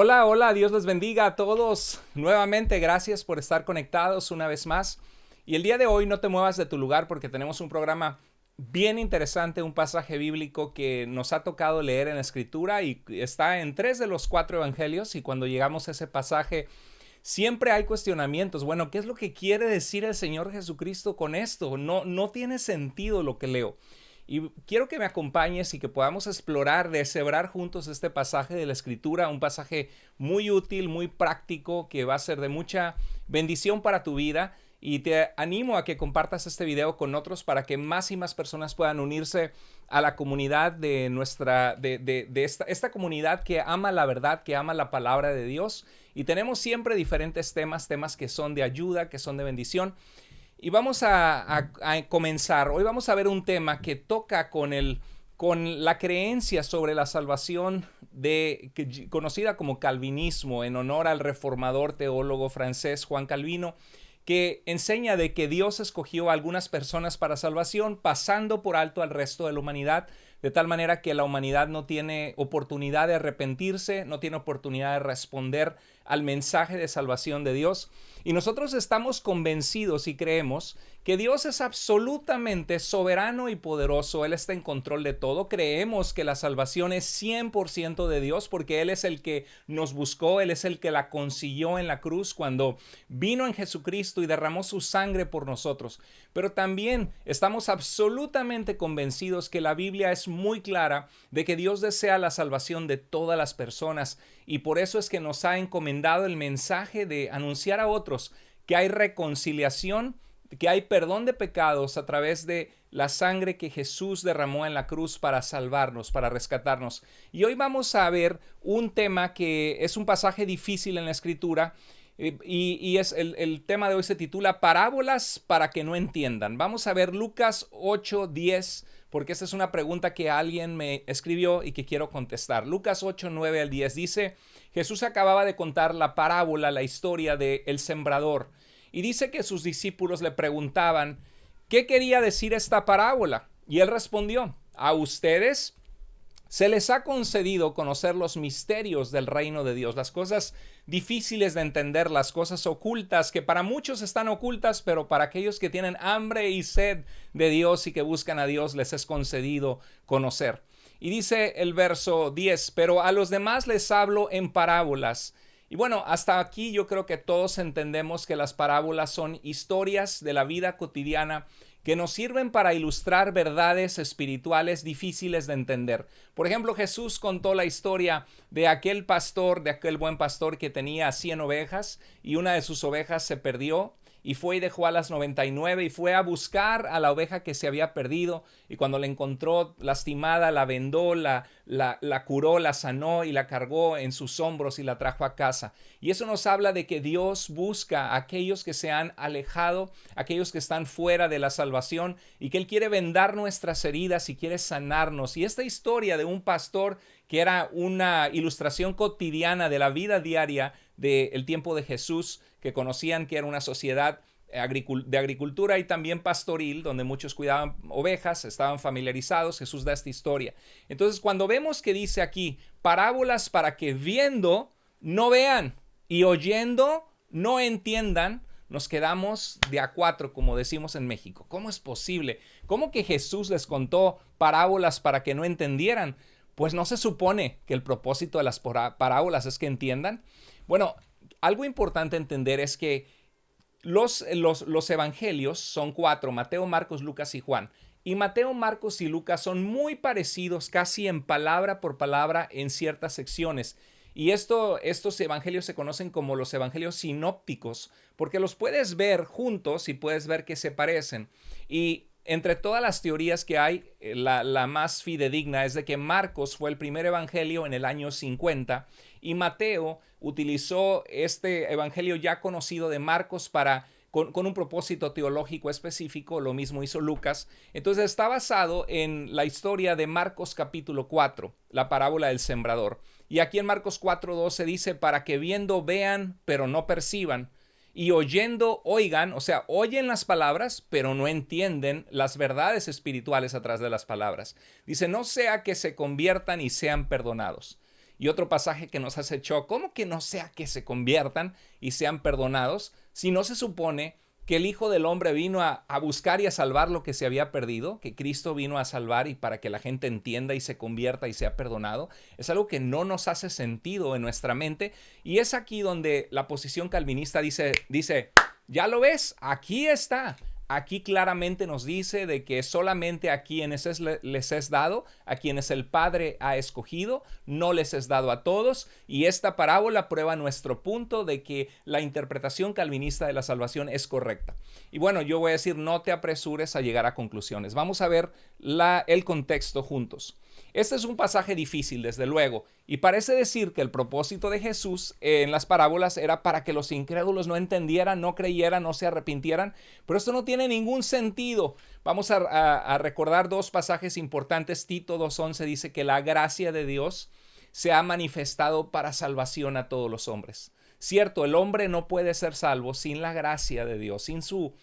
Hola, hola, Dios les bendiga a todos. Nuevamente, gracias por estar conectados una vez más. Y el día de hoy no te muevas de tu lugar porque tenemos un programa bien interesante, un pasaje bíblico que nos ha tocado leer en la Escritura y está en 3 de los 4 evangelios. Y cuando llegamos a ese pasaje, siempre hay cuestionamientos. Bueno, ¿qué es lo que quiere decir el Señor Jesucristo con esto? No tiene sentido lo que leo. Y quiero que me acompañes y que podamos explorar, deshebrar juntos este pasaje de la Escritura, un pasaje muy útil, muy práctico, que va a ser de mucha bendición para tu vida. Y te animo a que compartas este video con otros para que más y más personas puedan unirse a la comunidad de esta comunidad que ama la verdad, que ama la palabra de Dios. Y tenemos siempre diferentes temas que son de ayuda, que son de bendición. Y vamos a comenzar. Hoy vamos a ver un tema que toca con la creencia sobre la salvación conocida como calvinismo, en honor al reformador teólogo francés Juan Calvino, que enseña de que Dios escogió a algunas personas para salvación, pasando por alto al resto de la humanidad, de tal manera que la humanidad no tiene oportunidad de arrepentirse, no tiene oportunidad de responder al mensaje de salvación de Dios. Y nosotros estamos convencidos y creemos que Dios es absolutamente soberano y poderoso. Él está en control de todo. Creemos que la salvación es 100% de Dios porque Él es el que nos buscó, Él es el que la consiguió en la cruz cuando vino en Jesucristo y derramó su sangre por nosotros. Pero también estamos absolutamente convencidos que la Biblia es muy clara de que Dios desea la salvación de todas las personas y por eso es que nos ha encomendado el mensaje de anunciar a otros que hay reconciliación, que hay perdón de pecados a través de la sangre que Jesús derramó en la cruz para salvarnos, para rescatarnos. Y hoy vamos a ver un tema que es un pasaje difícil en la Escritura. El tema de hoy se titula Parábolas para que no entiendan. Vamos a ver Lucas 8:10, porque esta es una pregunta que alguien me escribió y que quiero contestar. Lucas 8:9 al 10 dice, Jesús acababa de contar la parábola, la historia de el sembrador. Y dice que sus discípulos le preguntaban, ¿qué quería decir esta parábola? Y él respondió, a ustedes se les ha concedido conocer los misterios del reino de Dios, las cosas difíciles de entender, las cosas ocultas que para muchos están ocultas, pero para aquellos que tienen hambre y sed de Dios y que buscan a Dios les es concedido conocer. Y dice el verso 10, pero a los demás les hablo en parábolas. Y bueno, hasta aquí yo creo que todos entendemos que las parábolas son historias de la vida cotidiana que nos sirven para ilustrar verdades espirituales difíciles de entender. Por ejemplo, Jesús contó la historia de aquel pastor, de aquel buen pastor que tenía 100 ovejas y una de sus ovejas se perdió y fue y dejó a las 99 y fue a buscar a la oveja que se había perdido y cuando la encontró lastimada la vendó, la curó, la sanó y la cargó en sus hombros y la trajo a casa. Y eso nos habla de que Dios busca a aquellos que se han alejado, aquellos que están fuera de la salvación y que Él quiere vendar nuestras heridas y quiere sanarnos. Y esta historia de un pastor que era una ilustración cotidiana de la vida diaria del tiempo de Jesús, que conocían que era una sociedad de agricultura y también pastoril, donde muchos cuidaban ovejas, estaban familiarizados. Jesús da esta historia. Entonces, cuando vemos que dice aquí, parábolas para que viendo no vean y oyendo no entiendan, nos quedamos de a cuatro, como decimos en México. ¿Cómo es posible? ¿Cómo que Jesús les contó parábolas para que no entendieran? Pues no se supone que el propósito de las parábolas es que entiendan. Bueno, algo importante entender es que los evangelios son 4, Mateo, Marcos, Lucas y Juan. Y Mateo, Marcos y Lucas son muy parecidos, casi en palabra por palabra en ciertas secciones. Y estos evangelios se conocen como los evangelios sinópticos, porque los puedes ver juntos y puedes ver que se parecen. Y entre todas las teorías que hay, la más fidedigna es de que Marcos fue el primer evangelio en el año 50 y Mateo utilizó este evangelio ya conocido de Marcos con un propósito teológico específico. Lo mismo hizo Lucas. Entonces está basado en la historia de Marcos capítulo 4, la parábola del sembrador. Y aquí en Marcos 4:12 dice, para que viendo vean, pero no perciban, y oyendo oigan, o sea, oyen las palabras, pero no entienden las verdades espirituales atrás de las palabras. Dice, no sea que se conviertan y sean perdonados. Y otro pasaje que nos hace shock, ¿cómo que no sea que se conviertan y sean perdonados si no se supone que el Hijo del Hombre vino a buscar y a salvar lo que se había perdido, que Cristo vino a salvar y para que la gente entienda y se convierta y sea perdonado? Es algo que no nos hace sentido en nuestra mente, y es aquí donde la posición calvinista dice, ¿ya lo ves? Aquí está. Aquí claramente nos dice de que solamente a quienes les es dado, a quienes el Padre ha escogido, no les es dado a todos. Y esta parábola prueba nuestro punto de que la interpretación calvinista de la salvación es correcta. Y bueno, yo voy a decir, no te apresures a llegar a conclusiones. Vamos a ver el contexto juntos. Este es un pasaje difícil, desde luego, y parece decir que el propósito de Jesús en las parábolas era para que los incrédulos no entendieran, no creyeran, no se arrepintieran, pero esto no tiene ningún sentido. Vamos a recordar dos pasajes importantes. Tito 2:11 dice que la gracia de Dios se ha manifestado para salvación a todos los hombres. Cierto, el hombre no puede ser salvo sin la gracia de Dios, sin su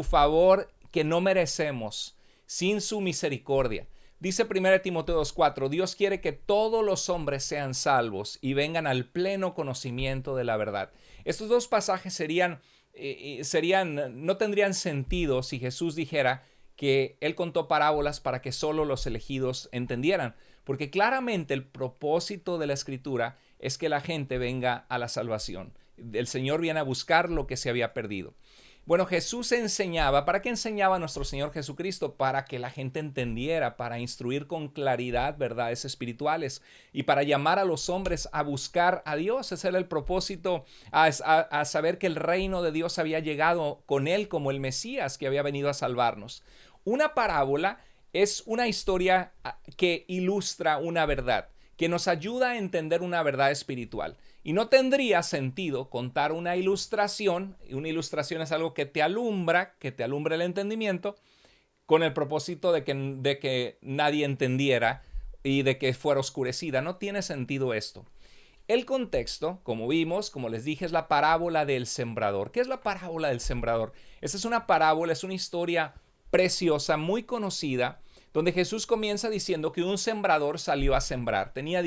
favor que no merecemos, sin su misericordia. Dice 1 Timoteo 2:4, Dios quiere que todos los hombres sean salvos y vengan al pleno conocimiento de la verdad. Estos dos pasajes no tendrían sentido si Jesús dijera que Él contó parábolas para que solo los elegidos entendieran, porque claramente el propósito de la Escritura es que la gente venga a la salvación. El Señor viene a buscar lo que se había perdido. Bueno, Jesús enseñaba. ¿Para qué enseñaba nuestro Señor Jesucristo? Para que la gente entendiera, para instruir con claridad verdades espirituales y para llamar a los hombres a buscar a Dios. Ese era el propósito, a saber que el reino de Dios había llegado con Él como el Mesías que había venido a salvarnos. Una parábola es una historia que ilustra una verdad, que nos ayuda a entender una verdad espiritual. Y no tendría sentido contar una ilustración. Una ilustración es algo que te alumbra el entendimiento, con el propósito de que nadie entendiera y de que fuera oscurecida. No tiene sentido esto. El contexto, como vimos, como les dije, es la parábola del sembrador. ¿Qué es la parábola del sembrador? Esta es una parábola, es una historia preciosa, muy conocida, donde Jesús comienza diciendo que un sembrador salió a sembrar. Tenía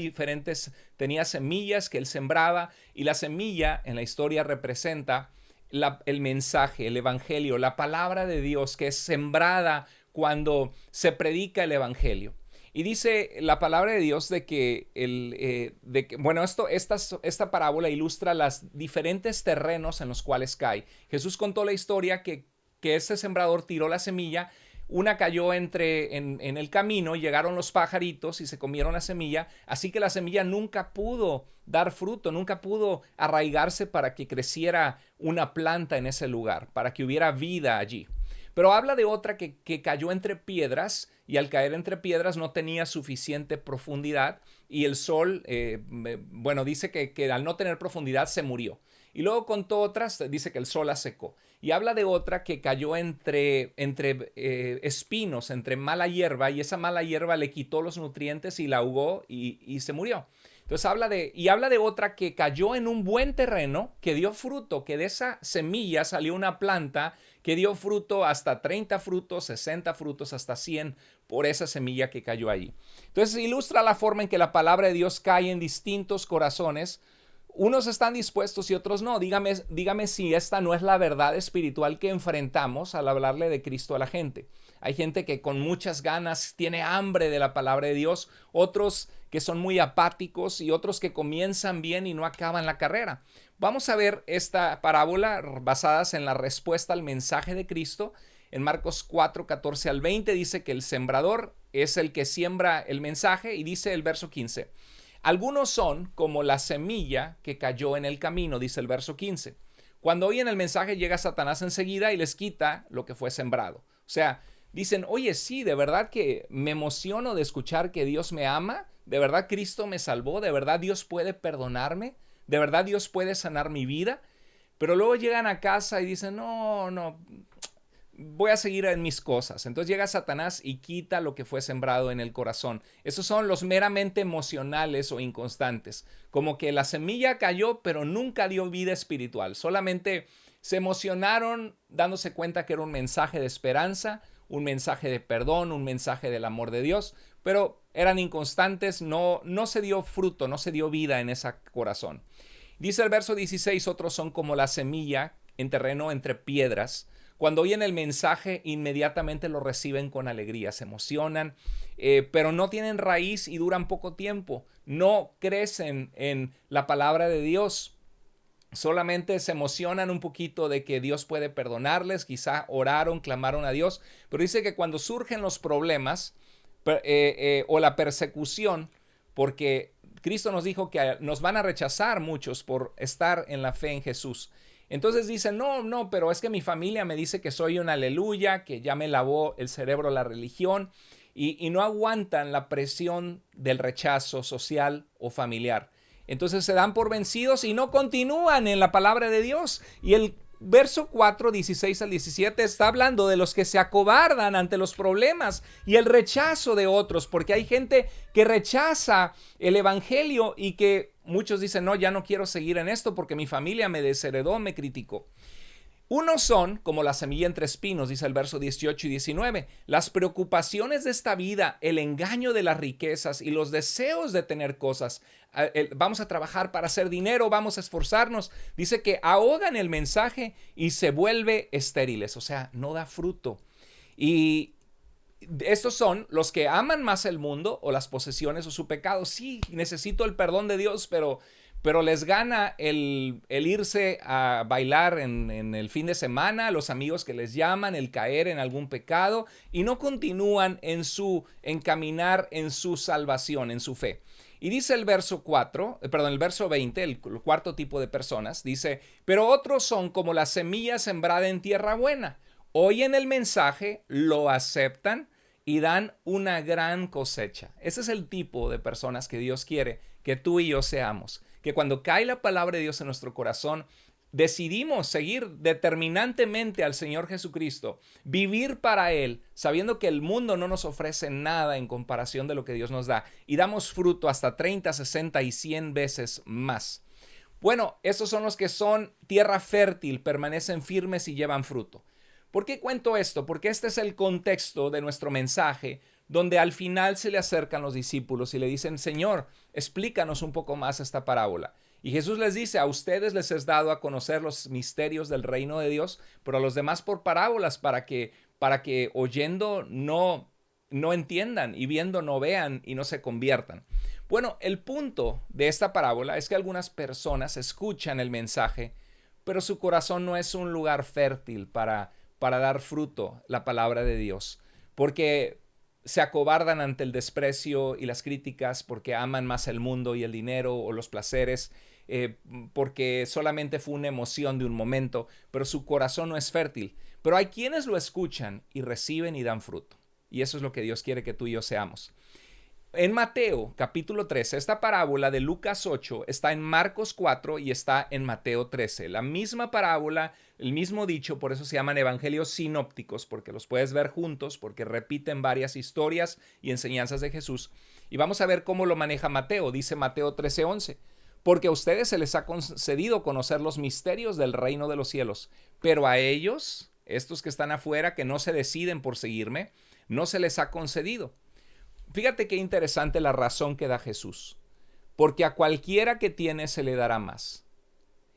semillas que él sembraba, y la semilla en la historia representa el mensaje, el evangelio, la palabra de Dios que es sembrada cuando se predica el evangelio. Y dice la palabra de Dios de que, esta parábola ilustra los diferentes terrenos en los cuales cae. Jesús contó la historia que ese sembrador tiró la semilla. Una cayó en el camino, y llegaron los pajaritos y se comieron la semilla, así que la semilla nunca pudo dar fruto, nunca pudo arraigarse para que creciera una planta en ese lugar, para que hubiera vida allí. Pero habla de otra que cayó entre piedras, y al caer entre piedras no tenía suficiente profundidad, y el sol, dice que al no tener profundidad se murió. Y luego contó otras, dice que el sol la secó. Y habla de otra que cayó entre espinos, entre mala hierba, y esa mala hierba le quitó los nutrientes y la ahogó y se murió. Entonces habla de otra que cayó en un buen terreno, que dio fruto, que de esa semilla salió una planta que dio fruto, hasta 30 frutos, 60 frutos, hasta 100 por esa semilla que cayó allí. Entonces ilustra la forma en que la palabra de Dios cae en distintos corazones. Unos están dispuestos y otros no. Dígame si esta no es la verdad espiritual que enfrentamos al hablarle de Cristo a la gente. Hay gente que con muchas ganas tiene hambre de la palabra de Dios, otros que son muy apáticos y otros que comienzan bien y no acaban la carrera. Vamos a ver esta parábola basadas en la respuesta al mensaje de Cristo. En Marcos 4, 14 al 20 dice que el sembrador es el que siembra el mensaje, y dice el verso 15. Algunos son como la semilla que cayó en el camino, dice el verso 15. Cuando oyen el mensaje, llega Satanás enseguida y les quita lo que fue sembrado. O sea, dicen, oye, sí, de verdad que me emociono de escuchar que Dios me ama, de verdad Cristo me salvó, de verdad Dios puede perdonarme, de verdad Dios puede sanar mi vida. Pero luego llegan a casa y dicen, no, voy a seguir en mis cosas. Entonces llega Satanás y quita lo que fue sembrado en el corazón. Esos son los meramente emocionales o inconstantes. Como que la semilla cayó, pero nunca dio vida espiritual. Solamente se emocionaron dándose cuenta que era un mensaje de esperanza, un mensaje de perdón, un mensaje del amor de Dios, pero eran inconstantes, no se dio fruto, no se dio vida en ese corazón. Dice el verso 16, otros son como la semilla en terreno entre piedras. Cuando oyen el mensaje, inmediatamente lo reciben con alegría, se emocionan, pero no tienen raíz y duran poco tiempo. No crecen en la palabra de Dios. Solamente se emocionan un poquito de que Dios puede perdonarles, quizá oraron, clamaron a Dios, pero dice que cuando surgen los problemas o la persecución, porque Cristo nos dijo que nos van a rechazar muchos por estar en la fe en Jesús. Entonces dicen, no, pero es que mi familia me dice que soy un aleluya, que ya me lavó el cerebro la religión, y no aguantan la presión del rechazo social o familiar. Entonces se dan por vencidos y no continúan en la palabra de Dios. Y el verso 4, 16 al 17 está hablando de los que se acobardan ante los problemas y el rechazo de otros, porque hay gente que rechaza el evangelio y que muchos dicen, no, ya no quiero seguir en esto porque mi familia me desheredó, me criticó. Unos son como la semilla entre espinos, dice el verso 18 y 19. Las preocupaciones de esta vida, el engaño de las riquezas y los deseos de tener cosas. Vamos a trabajar para hacer dinero, vamos a esforzarnos. Dice que ahogan el mensaje y se vuelve estériles, o sea, no da fruto. Y estos son los que aman más el mundo o las posesiones o su pecado. Sí, necesito el perdón de Dios, pero les gana el irse a bailar en el fin de semana, los amigos que les llaman, el caer en algún pecado y no continúan en caminar en su salvación, en su fe. Y dice el verso 20, el cuarto tipo de personas, dice, pero otros son como la semilla sembrada en tierra buena. Oyen el mensaje, lo aceptan y dan una gran cosecha. Ese es el tipo de personas que Dios quiere que tú y yo seamos. Que cuando cae la palabra de Dios en nuestro corazón, decidimos seguir determinantemente al Señor Jesucristo, vivir para Él, sabiendo que el mundo no nos ofrece nada en comparación de lo que Dios nos da, y damos fruto hasta 30, 60 y 100 veces más. Bueno, estos son los que son tierra fértil, permanecen firmes y llevan fruto. ¿Por qué cuento esto? Porque este es el contexto de nuestro mensaje, donde al final se le acercan los discípulos y le dicen, Señor, explícanos un poco más esta parábola. Y Jesús les dice, a ustedes les es dado a conocer los misterios del reino de Dios, pero a los demás por parábolas, para que oyendo no entiendan y viendo no vean y no se conviertan. Bueno, el punto de esta parábola es que algunas personas escuchan el mensaje, pero su corazón no es un lugar fértil para dar fruto la palabra de Dios, porque se acobardan ante el desprecio y las críticas, porque aman más el mundo y el dinero o los placeres, porque solamente fue una emoción de un momento, pero su corazón no es fértil. Pero hay quienes lo escuchan y reciben y dan fruto. Y eso es lo que Dios quiere que tú y yo seamos. En Mateo capítulo 13, esta parábola de Lucas 8 está en Marcos 4 y está en Mateo 13. La misma parábola, el mismo dicho, por eso se llaman evangelios sinópticos, porque los puedes ver juntos, porque repiten varias historias y enseñanzas de Jesús. Y vamos a ver cómo lo maneja Mateo. Dice Mateo 13:11. Porque a ustedes se les ha concedido conocer los misterios del reino de los cielos, pero a ellos, estos que están afuera, que no se deciden por seguirme, no se les ha concedido. Fíjate qué interesante la razón que da Jesús. Porque a cualquiera que tiene se le dará más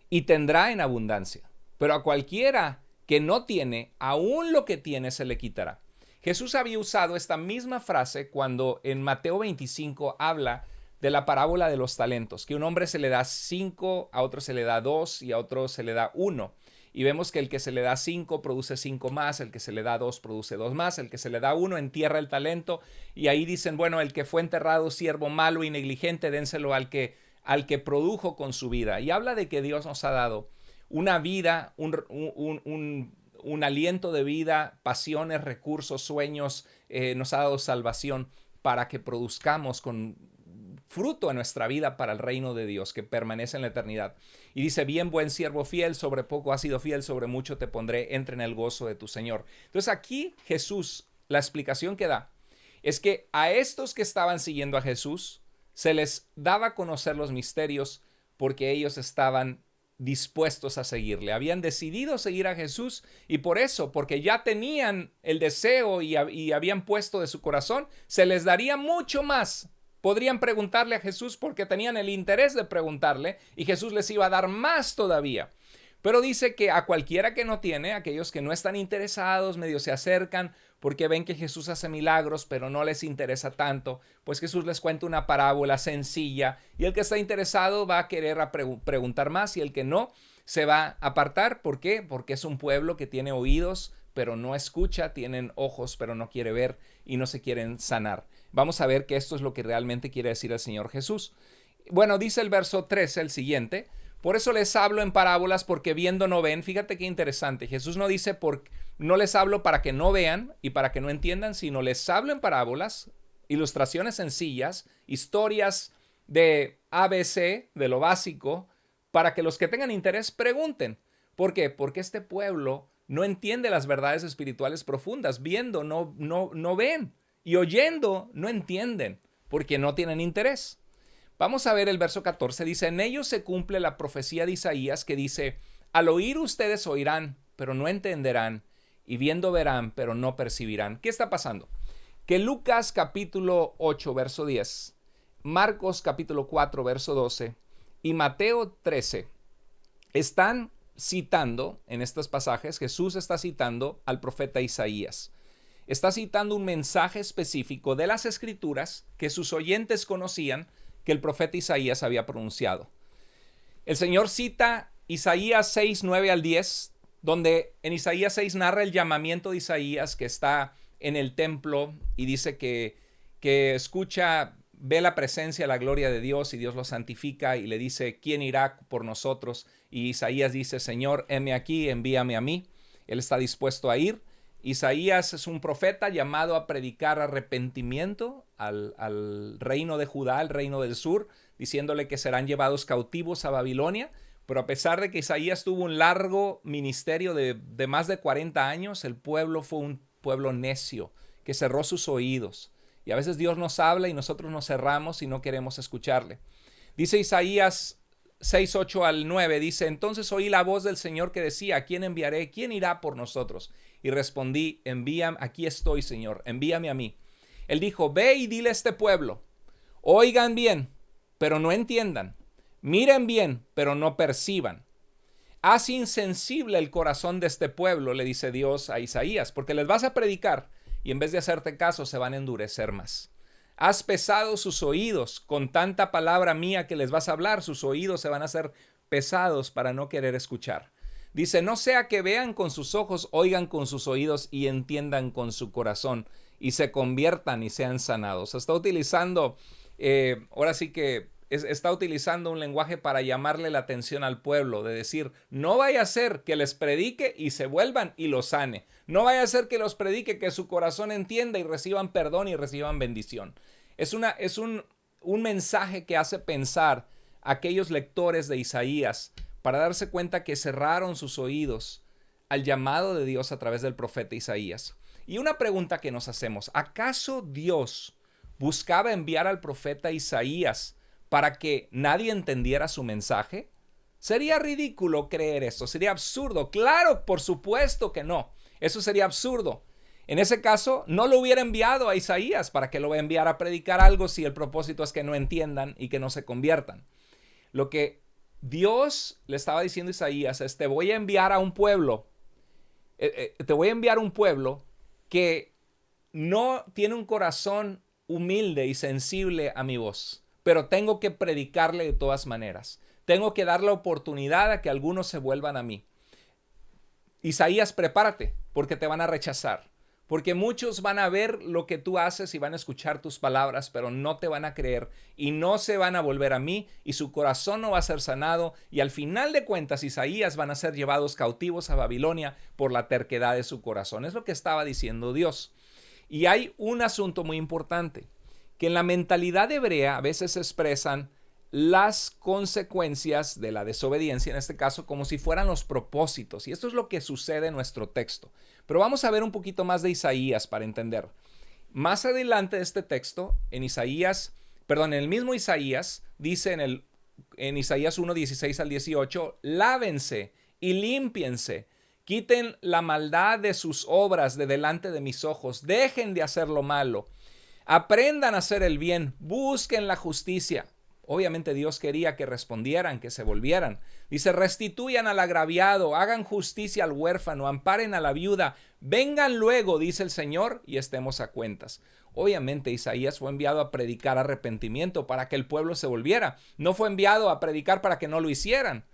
y tendrá en abundancia. Pero a cualquiera que no tiene, aún lo que tiene se le quitará. Jesús había usado esta misma frase cuando en Mateo 25 habla de la parábola de los talentos, que a un hombre se le da 5, a otro se le da 2 y a otro se le da 1. Y vemos que el que se le da 5 produce 5 más, el que se le da 2 produce 2 más, el que se le da 1 entierra el talento. Y ahí dicen, bueno, el que fue enterrado, siervo malo y negligente, dénselo al que produjo con su vida. Y habla de que Dios nos ha dado una vida, un aliento de vida, pasiones, recursos, sueños, nos ha dado salvación para que produzcamos con fruto en nuestra vida para el reino de Dios que permanece en la eternidad. Y dice, bien, buen siervo fiel, sobre poco has sido fiel, sobre mucho te pondré, entra en el gozo de tu Señor. Entonces aquí Jesús, la explicación que da es que a estos que estaban siguiendo a Jesús se les daba a conocer los misterios porque ellos estaban dispuestos a seguirle. Habían decidido seguir a Jesús y por eso, porque ya tenían el deseo y habían puesto de su corazón, se les daría mucho más. Podrían preguntarle a Jesús porque tenían el interés de preguntarle y Jesús les iba a dar más todavía. Pero dice que a cualquiera que no tiene, aquellos que no están interesados, medio se acercan porque ven que Jesús hace milagros, pero no les interesa tanto, pues Jesús les cuenta una parábola sencilla y el que está interesado va a querer preguntar más y el que no se va a apartar. ¿Por qué? Porque es un pueblo que tiene oídos, pero no escucha, tienen ojos, pero no quiere ver y no se quieren sanar. Vamos a ver que esto es lo que realmente quiere decir el Señor Jesús. Bueno, dice el verso 13, el siguiente. Por eso les hablo en parábolas porque viendo no ven. Fíjate qué interesante. Jesús no dice no les hablo para que no vean y para que no entiendan, sino les hablo en parábolas, ilustraciones sencillas, historias de ABC, de lo básico, para que los que tengan interés pregunten. ¿Por qué? Porque este pueblo no entiende las verdades espirituales profundas. Viendo no ven y oyendo no entienden porque no tienen interés. Vamos a ver el verso 14, dice, en ellos se cumple la profecía de Isaías que dice, al oír ustedes oirán, pero no entenderán, y viendo verán, pero no percibirán. ¿Qué está pasando? Que Lucas capítulo 8, verso 10, Marcos capítulo 4, verso 12, y Mateo 13, están citando, en estos pasajes, Jesús está citando al profeta Isaías. Está citando un mensaje específico de las Escrituras que sus oyentes conocían, que el profeta Isaías había pronunciado. El Señor cita Isaías 6, 9 al 10, donde en Isaías 6 narra el llamamiento de Isaías que está en el templo y dice que escucha, ve la presencia, la gloria de Dios y Dios lo santifica y le dice, ¿quién irá por nosotros? Y Isaías dice, Señor, heme aquí, envíame a mí. Él está dispuesto a ir. Isaías es un profeta llamado a predicar arrepentimiento al reino de Judá, al reino del sur, diciéndole que serán llevados cautivos a Babilonia. Pero a pesar de que Isaías tuvo un largo ministerio de más de 40 años, el pueblo fue un pueblo necio que cerró sus oídos. Y a veces Dios nos habla y nosotros nos cerramos y no queremos escucharle. Dice Isaías 6, 8 al 9, dice, entonces oí la voz del Señor que decía, ¿a quién enviaré? ¿Quién irá por nosotros? Y respondí, envíame, aquí estoy, Señor, envíame a mí. Él dijo, ve y dile a este pueblo, oigan bien, pero no entiendan, miren bien, pero no perciban. Haz insensible el corazón de este pueblo, le dice Dios a Isaías, porque les vas a predicar y en vez de hacerte caso se van a endurecer más. Has pesado sus oídos con tanta palabra mía que les vas a hablar, sus oídos se van a hacer pesados para no querer escuchar. Dice, no sea que vean con sus ojos, oigan con sus oídos y entiendan con su corazón y se conviertan y sean sanados. Está utilizando, ahora sí que está utilizando un lenguaje para llamarle la atención al pueblo, de decir, no vaya a ser que les predique y se vuelvan y los sane. No vaya a ser que los predique, que su corazón entienda y reciban perdón y reciban bendición. Es un mensaje que hace pensar a aquellos lectores de Isaías para darse cuenta que cerraron sus oídos al llamado de Dios a través del profeta Isaías. Y una pregunta que nos hacemos, ¿acaso Dios buscaba enviar al profeta Isaías para que nadie entendiera su mensaje? Sería ridículo creer esto, sería absurdo. Claro, por supuesto que no. Eso sería absurdo. En ese caso, no lo hubiera enviado a Isaías. ¿Para qué lo va a enviar a predicar algo si el propósito es que no entiendan y que no se conviertan? Lo que Dios le estaba diciendo a Isaías es, te voy a enviar a un pueblo, que no tiene un corazón humilde y sensible a mi voz, pero tengo que predicarle de todas maneras. Tengo que dar la oportunidad a que algunos se vuelvan a mí. Isaías, prepárate, porque te van a rechazar. Porque muchos van a ver lo que tú haces y van a escuchar tus palabras, pero no te van a creer y no se van a volver a mí y su corazón no va a ser sanado y al final de cuentas Isaías van a ser llevados cautivos a Babilonia por la terquedad de su corazón. Es lo que estaba diciendo Dios. Y hay un asunto muy importante, que en la mentalidad hebrea a veces se expresan las consecuencias de la desobediencia, en este caso, como si fueran los propósitos. Y esto es lo que sucede en nuestro texto. Pero vamos a ver un poquito más de Isaías para entender. Más adelante de este texto, en el mismo Isaías, dice en el en Isaías 1, 16 al 18, lávense y límpiense, quiten la maldad de sus obras de delante de mis ojos, dejen de hacer lo malo, aprendan a hacer el bien, busquen la justicia. Obviamente Dios quería que respondieran, que se volvieran. Dice, restituyan al agraviado, hagan justicia al huérfano, amparen a la viuda, vengan luego, dice el Señor, y estemos a cuentas. Obviamente Isaías fue enviado a predicar arrepentimiento para que el pueblo se volviera. No fue enviado a predicar para que no lo hicieran.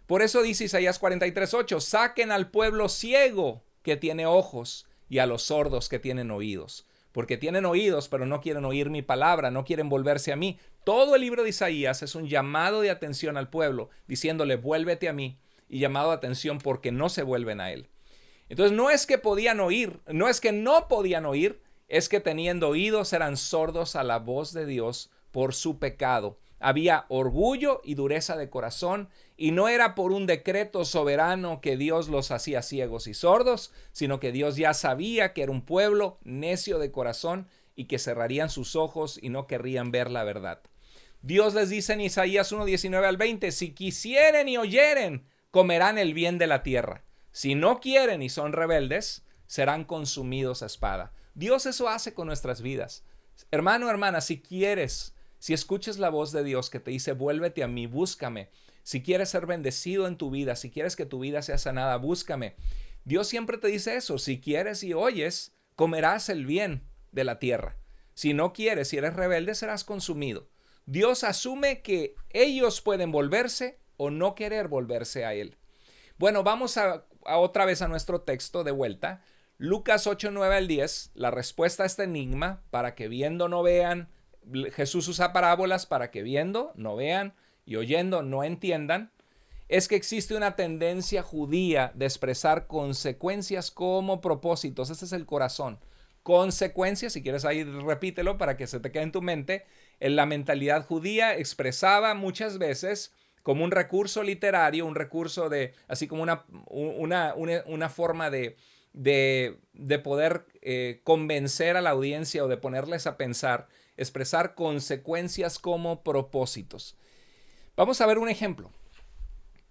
Por eso dice Isaías 43:8, saquen al pueblo ciego que tiene ojos y a los sordos que tienen oídos. Porque tienen oídos, pero no quieren oír mi palabra, no quieren volverse a mí. Todo el libro de Isaías es un llamado de atención al pueblo, diciéndole, vuélvete a mí, y llamado de atención porque no se vuelven a él. Entonces no es que podían oír, no es que no podían oír, es que teniendo oídos eran sordos a la voz de Dios por su pecado. Había orgullo y dureza de corazón, y no era por un decreto soberano que Dios los hacía ciegos y sordos, sino que Dios ya sabía que era un pueblo necio de corazón y que cerrarían sus ojos y no querrían ver la verdad. Dios les dice en Isaías 1, 19 al 20, si quisieren y oyeren, comerán el bien de la tierra. Si no quieren y son rebeldes, serán consumidos a espada. Dios eso hace con nuestras vidas. Hermano, hermana, si quieres, si escuchas la voz de Dios que te dice, vuélvete a mí, búscame. Si quieres ser bendecido en tu vida, si quieres que tu vida sea sanada, búscame. Dios siempre te dice eso. Si quieres y oyes, comerás el bien de la tierra. Si no quieres, si eres rebelde, serás consumido. Dios asume que ellos pueden volverse o no querer volverse a Él. Bueno, vamos a otra vez a nuestro texto de vuelta. Lucas 8, 9 al 10, la respuesta a este enigma, para que viendo no vean. Jesús usa parábolas para que viendo no vean y oyendo no entiendan. Es que existe una tendencia judía de expresar consecuencias como propósitos. Ese es el corazón. Consecuencias, si quieres ahí repítelo para que se te quede en tu mente. En la mentalidad judía expresaba muchas veces como un recurso literario, un recurso de, así como una forma de poder convencer a la audiencia o de ponerles a pensar, expresar consecuencias como propósitos. Vamos a ver un ejemplo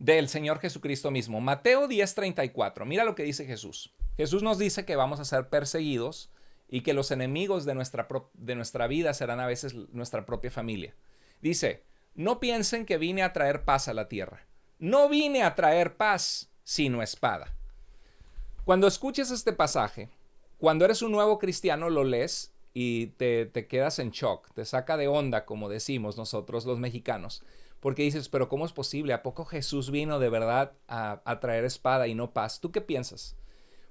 del Señor Jesucristo mismo. Mateo 10:34. Mira lo que dice Jesús. Jesús nos dice que vamos a ser perseguidos y que los enemigos de nuestra vida serán a veces nuestra propia familia. Dice, no piensen que vine a traer paz a la tierra. No vine a traer paz, sino espada. Cuando escuches este pasaje, cuando eres un nuevo cristiano lo lees y te quedas en shock, te saca de onda, como decimos nosotros los mexicanos, porque dices, pero ¿cómo es posible? ¿A poco Jesús vino de verdad a traer espada y no paz? ¿Tú qué piensas?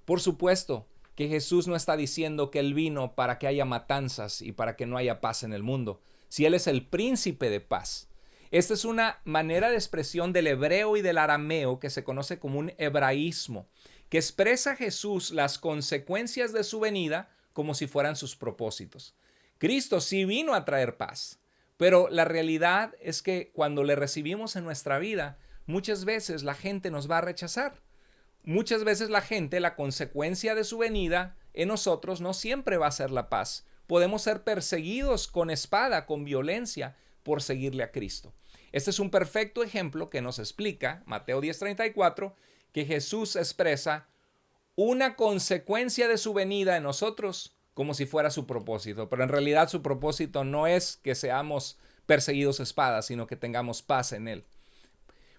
Por supuesto que Jesús no está diciendo que Él vino para que haya matanzas y para que no haya paz en el mundo, si Él es el príncipe de paz. Esta es una manera de expresión del hebreo y del arameo que se conoce como un hebraísmo, que expresa a Jesús las consecuencias de su venida como si fueran sus propósitos. Cristo sí vino a traer paz, pero la realidad es que cuando le recibimos en nuestra vida, muchas veces la gente nos va a rechazar. Muchas veces la consecuencia de su venida en nosotros no siempre va a ser la paz. Podemos ser perseguidos con espada, con violencia, por seguirle a Cristo. Este es un perfecto ejemplo que nos explica, Mateo 10:34, que Jesús expresa una consecuencia de su venida en nosotros como si fuera su propósito. Pero en realidad su propósito no es que seamos perseguidos a espada, sino que tengamos paz en Él.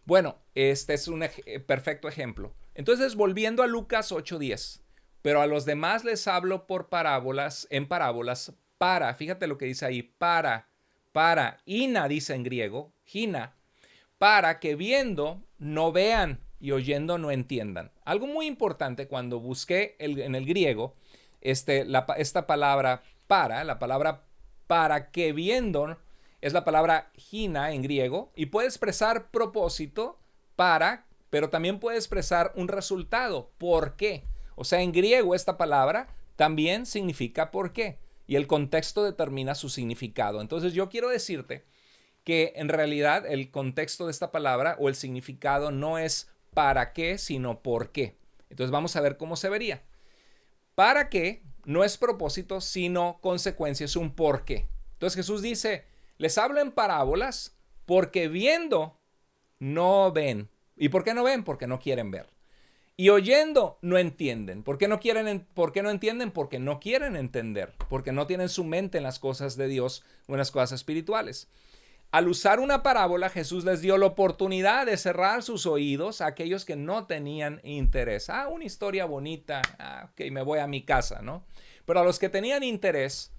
Bueno, este es un perfecto ejemplo. Entonces, volviendo a Lucas 8:10, pero a los demás les hablo por parábolas, en parábolas, fíjate lo que dice ahí, para, ina dice en griego, gina, para que viendo no vean y oyendo no entiendan. Algo muy importante cuando busqué en el griego, esta palabra la palabra para que viendo es la palabra gina en griego y puede expresar propósito para, pero también puede expresar un resultado, ¿por qué? O sea, en griego esta palabra también significa por qué y el contexto determina su significado. Entonces yo quiero decirte que en realidad el contexto de esta palabra o el significado no es para qué, sino por qué. Entonces vamos a ver cómo se vería. Para qué no es propósito, sino consecuencia, es un por qué. Entonces Jesús dice, les hablo en parábolas porque viendo no ven. ¿Y por qué no ven? Porque no quieren ver. Y oyendo no entienden. ¿Por qué no entienden? Porque no quieren entender, porque no tienen su mente en las cosas de Dios o en las cosas espirituales. Al usar una parábola, Jesús les dio la oportunidad de cerrar sus oídos a aquellos que no tenían interés. Una historia bonita, ok, me voy a mi casa, ¿no? Pero a los que tenían interés,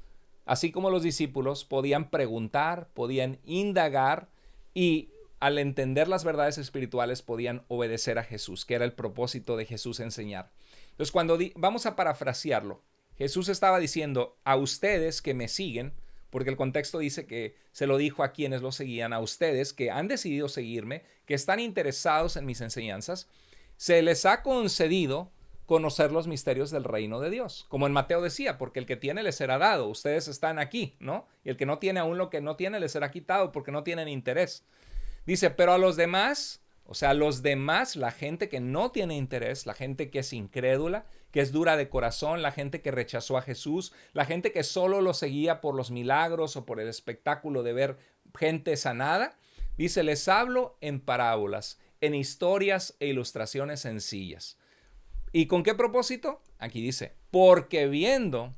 así como los discípulos, podían preguntar, podían indagar y al entender las verdades espirituales podían obedecer a Jesús, que era el propósito de Jesús enseñar. Entonces, vamos a parafrasearlo, Jesús estaba diciendo a ustedes que me siguen, porque el contexto dice que se lo dijo a quienes lo seguían, a ustedes que han decidido seguirme, que están interesados en mis enseñanzas, se les ha concedido conocer los misterios del reino de Dios. Como en Mateo decía, porque el que tiene les será dado, ustedes están aquí, ¿no? Y el que no tiene aún lo que no tiene les será quitado porque no tienen interés. Dice, pero a los demás, o sea, a los demás, la gente que no tiene interés, la gente que es incrédula, que es dura de corazón, la gente que rechazó a Jesús, la gente que solo lo seguía por los milagros o por el espectáculo de ver gente sanada, dice, les hablo en parábolas, en historias e ilustraciones sencillas. ¿Y con qué propósito? Aquí dice, porque viendo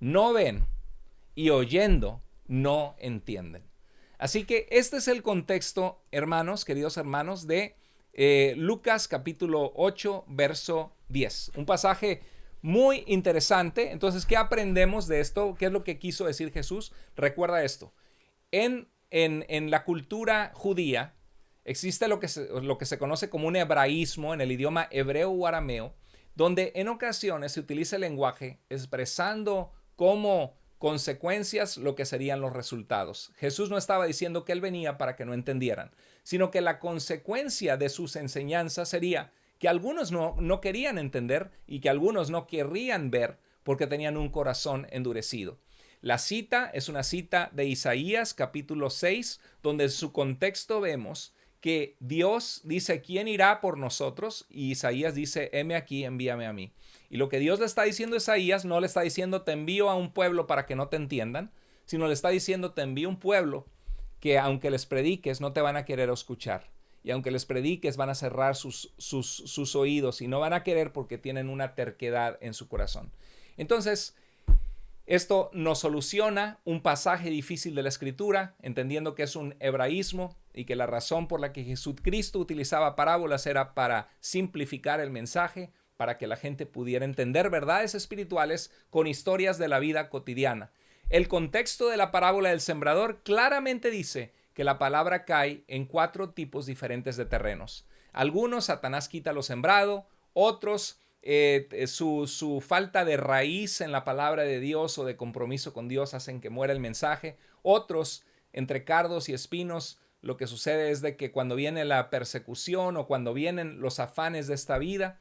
no ven y oyendo no entienden. Así que este es el contexto, hermanos, queridos hermanos, de Lucas capítulo 8, verso 10. Un pasaje muy interesante. Entonces, ¿qué aprendemos de esto? ¿Qué es lo que quiso decir Jesús? Recuerda esto. En la cultura judía existe lo que se conoce como un hebraísmo en el idioma hebreo o arameo, donde en ocasiones se utiliza el lenguaje expresando como consecuencias lo que serían los resultados. Jesús no estaba diciendo que él venía para que no entendieran, sino que la consecuencia de sus enseñanzas sería que algunos no querían entender y que algunos no querrían ver porque tenían un corazón endurecido. La cita es una cita de Isaías capítulo 6, donde en su contexto vemos que Dios dice, ¿quién irá por nosotros? Y Isaías dice, heme aquí, envíame a mí. Y lo que Dios le está diciendo a Isaías, no le está diciendo, te envío a un pueblo para que no te entiendan, sino le está diciendo, te envío a un pueblo que aunque les prediques, no te van a querer escuchar. Y aunque les prediques, van a cerrar sus oídos y no van a querer porque tienen una terquedad en su corazón. Entonces, esto nos soluciona un pasaje difícil de la Escritura, entendiendo que es un hebraísmo y que la razón por la que Jesucristo utilizaba parábolas era para simplificar el mensaje, para que la gente pudiera entender verdades espirituales con historias de la vida cotidiana. El contexto de la parábola del sembrador claramente dice que la palabra cae en 4 tipos diferentes de terrenos. Algunos, Satanás quita lo sembrado, otros su falta de raíz en la palabra de Dios o de compromiso con Dios hacen que muera el mensaje. Otros, entre cardos y espinos, lo que sucede es de que cuando viene la persecución o cuando vienen los afanes de esta vida,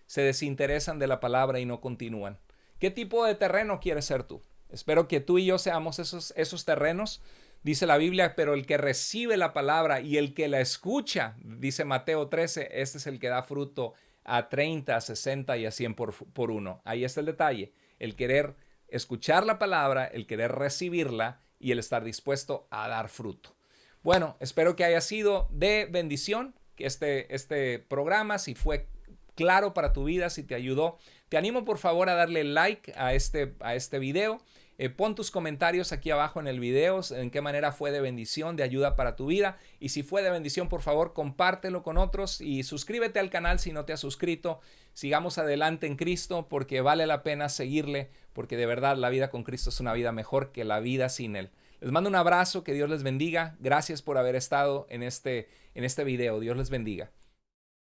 se desinteresan de la palabra y no continúan. ¿Qué tipo de terreno quieres ser tú? Espero que tú y yo seamos esos terrenos. Dice la Biblia, pero el que recibe la palabra y el que la escucha, dice Mateo 13, este es el que da fruto a 30, a 60 y a 100 por uno. Ahí está el detalle, el querer escuchar la palabra, el querer recibirla y el estar dispuesto a dar fruto. Bueno, espero que haya sido de bendición, que este programa, si fue claro para tu vida, si te ayudó, te animo por favor a darle like a este video. Pon tus comentarios aquí abajo en el video, en qué manera fue de bendición, de ayuda para tu vida. Y si fue de bendición, por favor, compártelo con otros y suscríbete al canal si no te has suscrito. Sigamos adelante en Cristo porque vale la pena seguirle, porque de verdad la vida con Cristo es una vida mejor que la vida sin Él. Les mando un abrazo, que Dios les bendiga. Gracias por haber estado en este video. Dios les bendiga.